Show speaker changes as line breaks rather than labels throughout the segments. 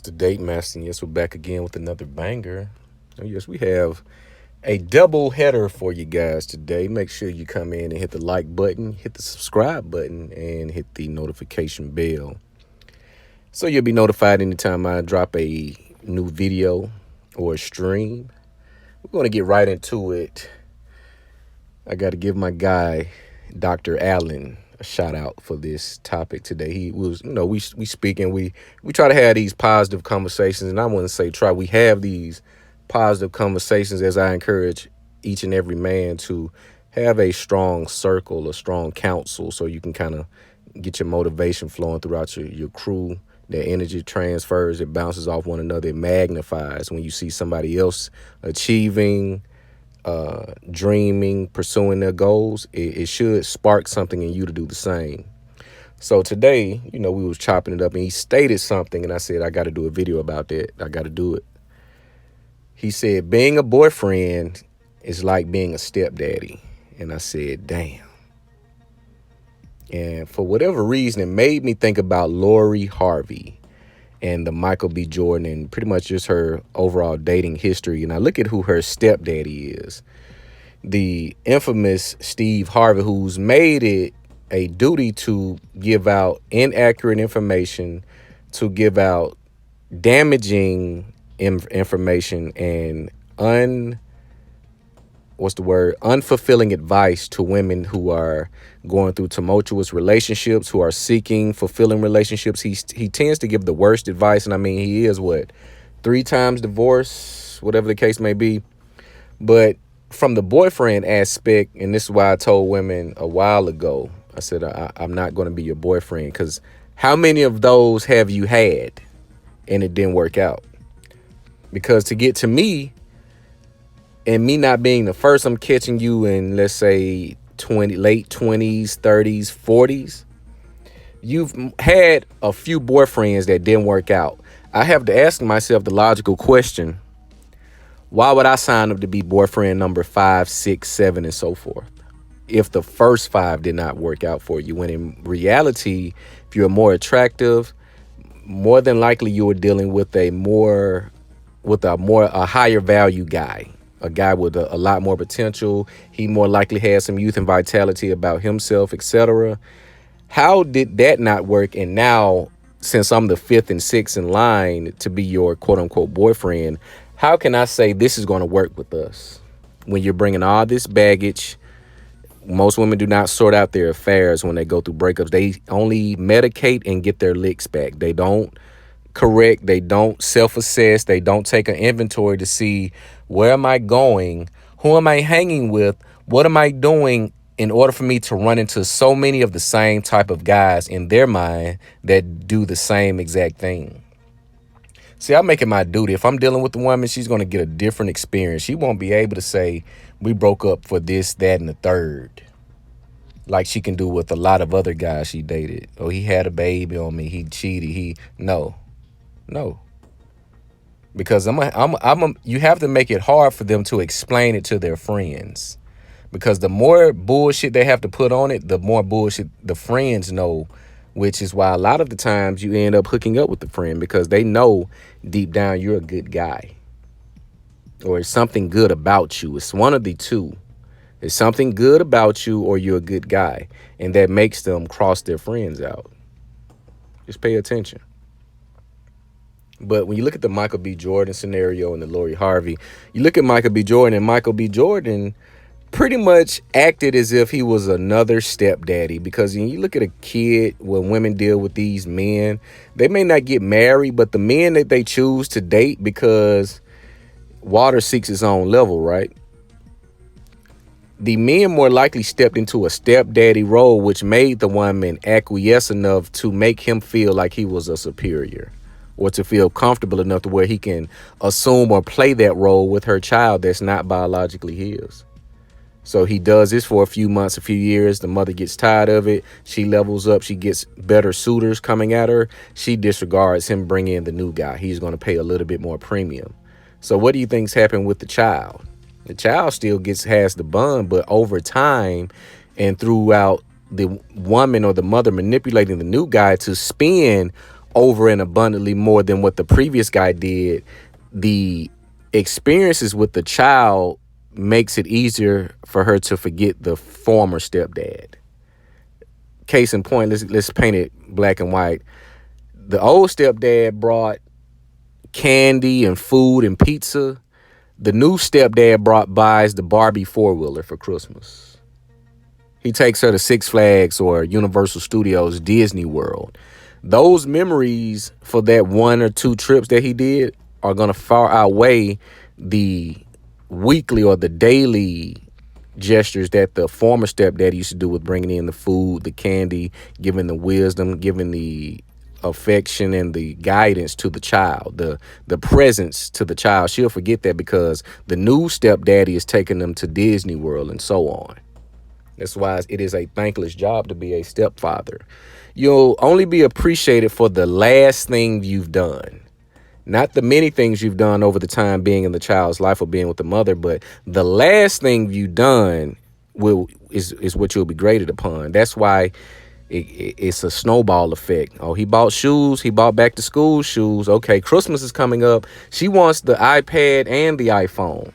It's the Date Master. And yes, we're back again with another banger. Oh, yes, we have a double header for you guys today. Make sure you come in and hit the like button, hit the subscribe button, and hit the notification bell. So you'll be notified anytime I drop a new video or a stream. We're going to get right into it. I got to give my guy, Dr. Allen, a shout out for this topic today. He was, we speak and we try to have these positive conversations, and I want to say we have these positive conversations as I encourage each and every man to have a strong circle, a strong counsel, so you can kind of get your motivation flowing throughout your crew. That energy transfers, it bounces off one another, it magnifies when you see somebody else achieving, dreaming, pursuing their goals. It should spark something in you to do the same. So today, we was chopping it up and he stated something and I said, I got to do a video about that. I got to do it. He said, being a boyfriend is like being a stepdaddy. And I said, damn. And for whatever reason, it made me think about Lori Harvey and the Michael B. Jordan and pretty much just her overall dating history. And I look at who her stepdaddy is. The infamous Steve Harvey, who's made it a duty to give out inaccurate information, to give out damaging information and unfulfilling advice to women who are going through tumultuous relationships, who are seeking fulfilling relationships. He tends to give the worst advice. And I mean, he is 3 times divorced, whatever the case may be. But from the boyfriend aspect, and this is why I told women a while ago, I said, I'm not going to be your boyfriend, because how many of those have you had and it didn't work out? Because to get to me, and me not being the first, I'm catching you in, let's say, late 20s, 30s, 40s. You've had a few boyfriends that didn't work out. I have to ask myself the logical question, why would I sign up to be boyfriend number 5, 6, 7, and so forth if the first 5 did not work out for you? When in reality, if you're more attractive, more than likely you were dealing with a higher value guy. A guy with a lot more potential. He more likely has some youth and vitality about himself, etc. How did that not work? And now, since I'm the 5th and 6th in line to be your quote unquote boyfriend, how can I say this is going to work with us? When you're bringing all this baggage, most women do not sort out their affairs when they go through breakups. They only medicate and get their licks back. They don't correct, they don't self-assess, they don't take an inventory to see, where am I going, who am I hanging with, what am I doing, in order for me to run into so many of the same type of guys in their mind that do the same exact thing. See, I make it my duty. If I'm dealing with a woman, she's going to get a different experience. She won't be able to say, we broke up for this, that, and the third, like she can do with a lot of other guys she dated. Oh, he had a baby on me, he cheated, No. Because you have to make it hard for them to explain it to their friends. Because the more bullshit they have to put on it, the more bullshit the friends know, which is why a lot of the times you end up hooking up with the friend, because they know deep down you're a good guy. Or it's something good about you. It's one of the two. It's something good about you or you're a good guy. And that makes them cross their friends out. Just pay attention. But when you look at the Michael B. Jordan scenario and the Lori Harvey, you look at Michael B. Jordan, and Michael B. Jordan pretty much acted as if he was another stepdaddy. Because when you look at a kid, when women deal with these men, they may not get married, but the men that they choose to date, because water seeks its own level, right? The men more likely stepped into a stepdaddy role, which made the woman acquiesce enough to make him feel like he was a superior, or to feel comfortable enough to where he can assume or play that role with her child that's not biologically his. So he does this for a few months, a few years. The mother gets tired of it. She levels up. She gets better suitors coming at her. She disregards him bringing in the new guy. He's going to pay a little bit more premium. So what do you think's happened with the child? The child still has the bond, but over time and throughout the woman or the mother manipulating the new guy to spin over and abundantly more than what the previous guy did, the experiences with the child makes it easier for her to forget the former stepdad. Case in point, let's paint it black and white. The old stepdad brought candy and food and pizza. The new stepdad buys the Barbie four-wheeler for Christmas. He takes her to Six Flags or Universal Studios, Disney World. Those memories for that 1 or 2 trips that he did are going to far outweigh the weekly or the daily gestures that the former stepdad used to do with bringing in the food, the candy, giving the wisdom, giving the affection and the guidance to the child, the presence to the child. She'll forget that because the new stepdaddy is taking them to Disney World and so on. That's why it is a thankless job to be a stepfather. You'll only be appreciated for the last thing you've done. Not the many things you've done over the time being in the child's life or being with the mother, but the last thing you've done is what you'll be graded upon. That's why it's a snowball effect. Oh, he bought shoes. He bought back to school shoes. Okay, Christmas is coming up. She wants the iPad and the iPhone.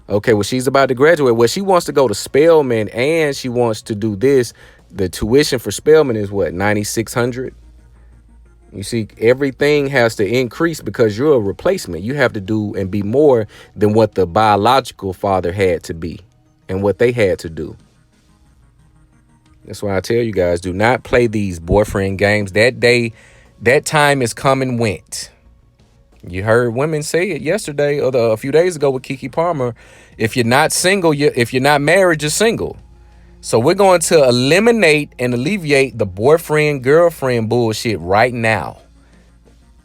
Okay, well, she's about to graduate. Well, she wants to go to Spelman and she wants to do this. The tuition for Spelman is what, $9,600? You see, everything has to increase because you're a replacement. You have to do and be more than what the biological father had to be and what they had to do. That's why I tell you guys, do not play these boyfriend games. That time is come and went. You heard women say it yesterday or a few days ago with Keke Palmer. If you're not single, if you're not married, you're single. So we're going to eliminate and alleviate the boyfriend-girlfriend bullshit right now.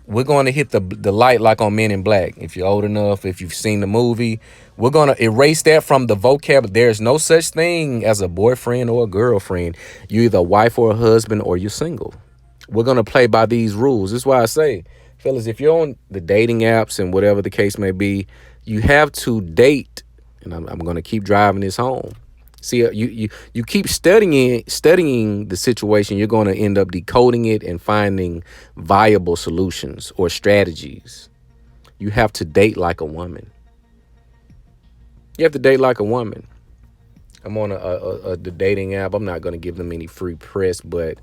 We're going to hit the light like on Men in Black. If you're old enough, if you've seen the movie, we're going to erase that from the vocabulary. There's no such thing as a boyfriend or a girlfriend. You're either a wife or a husband or you're single. We're going to play by these rules. This is why I say, fellas, if you're on the dating apps and whatever the case may be, you have to date. And I'm going to keep driving this home. See, you keep studying the situation, you're going to end up decoding it and finding viable solutions or strategies. You have to date like a woman. You have to date like a woman. I'm on the dating app. I'm not going to give them any free press, but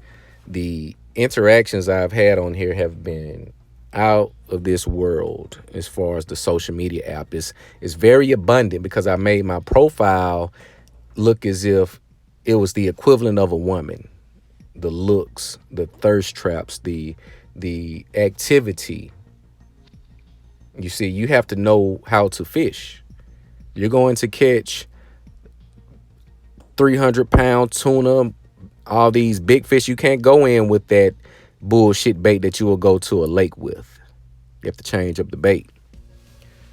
the interactions I've had on here have been out of this world as far as the social media app. It's very abundant because I made my profile look as if it was the equivalent of a woman. The looks, the thirst traps, the activity. You see, you have to know how to fish. You're going to catch 300-pound tuna, all these big fish. You can't go in with that bullshit bait that you will go to a lake with. You have to change up the bait.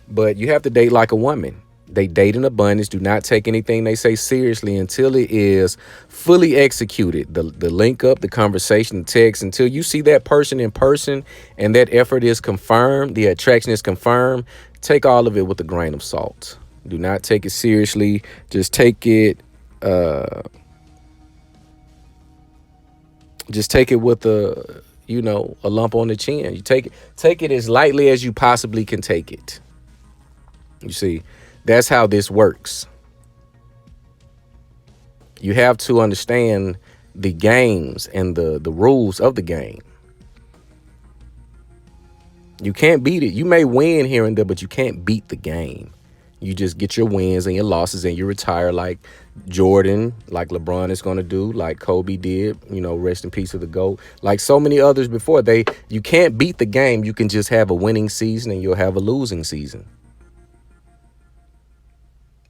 But you have to date like a woman. They date in abundance. Do not take anything they say seriously until it is fully executed. The link up, the conversation, the text, until you see that person in person and that effort is confirmed, the attraction is confirmed, take all of it with a grain of salt. Do not take it seriously. Just take it with a lump on the chin. You take it as lightly as you possibly can take it. You see, that's how this works. You have to understand the games and the rules of the game. You can't beat it. You may win here and there, but you can't beat the game. You just get your wins and your losses and you retire like Jordan, like LeBron is going to do, like Kobe did, rest in peace to the GOAT, like so many others before. You can't beat the game. You can just have a winning season and you'll have a losing season.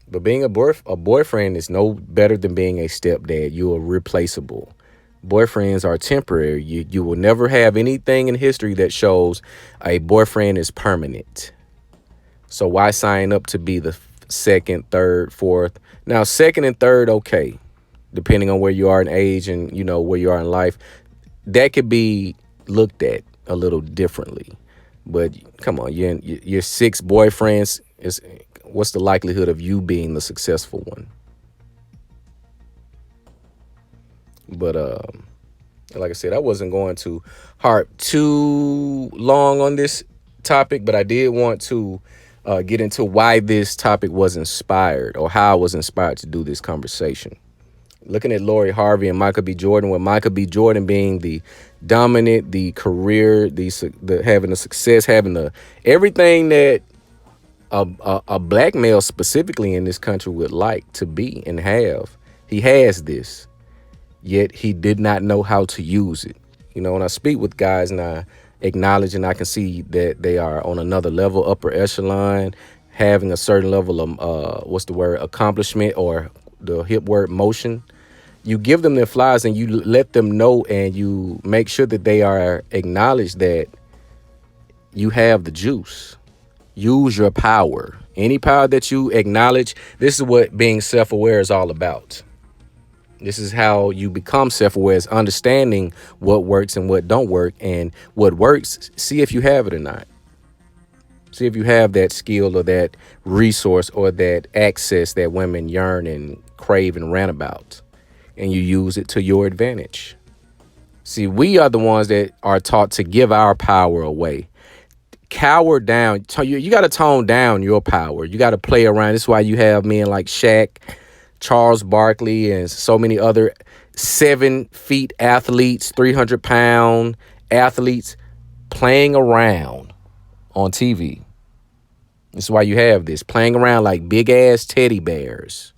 But being a boyfriend is no better than being a stepdad. You are replaceable. Boyfriends are temporary. You will never have anything in history that shows a boyfriend is permanent. So why sign up to be the second, third, fourth? Now, second and third, okay, depending on where you are in age and, where you are in life, that could be looked at a little differently. But come on, your 6 boyfriends, what's the likelihood of you being the successful one? But Like I said, I wasn't going to harp too long on this topic, but I did want to get into why this topic was inspired, or how I was inspired to do this conversation. Looking at Lori Harvey and Michael B. Jordan, with Michael B. Jordan being the dominant, the career, the having the success, having the everything that a black male specifically in this country would like to be and have. He has this, yet he did not know how to use it. You know, when I speak with guys and I acknowledge and I can see that they are on another level, upper echelon, having a certain level of accomplishment, or the hip word motion. You give them their flies and you let them know, and you make sure that they are acknowledged that you have the juice. Use your power. Any power that you acknowledge. This is what being self-aware is all about. This is how you become self-aware, is understanding what works and what don't work, and what works, see if you have it or not. See if you have that skill or that resource or that access that women yearn and crave and rant about, and you use it to your advantage. See, we are the ones that are taught to give our power away. Cower down. You got to tone down your power. You got to play around. This is why you have men like Shaq, Charles Barkley, and so many other 7 feet athletes, 300-pound athletes playing around on TV. This is why you have this, playing around like big ass teddy bears.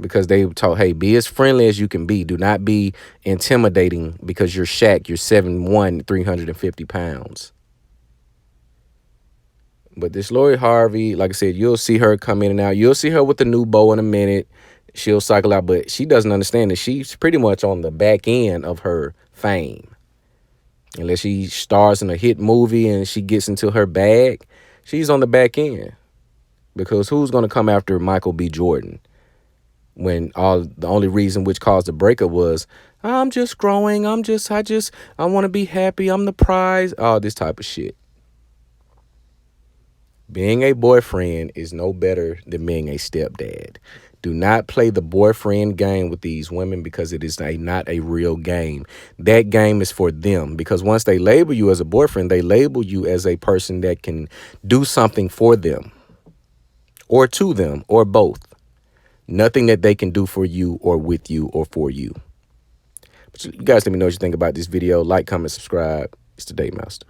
Because they were told, hey, be as friendly as you can be. Do not be intimidating because you're Shaq. You're 7'1", 350 pounds. But this Lori Harvey, like I said, you'll see her come in and out. You'll see her with the new bow in a minute. She'll cycle out, but she doesn't understand that she's pretty much on the back end of her fame. Unless she stars in a hit movie and she gets into her bag, she's on the back end. Because who's going to come after Michael B. Jordan? When the only reason which caused the breakup was, I'm just growing, I want to be happy, I'm the prize, all this type of shit. Being a boyfriend is no better than being a stepdad. Do not play the boyfriend game with these women, because it is not a real game. That game is for them, because once they label you as a boyfriend, they label you as a person that can do something for them or to them or both. Nothing that they can do for you or with you or for you. But you guys let me know what you think about this video. Like, comment, subscribe. It's the Day Master.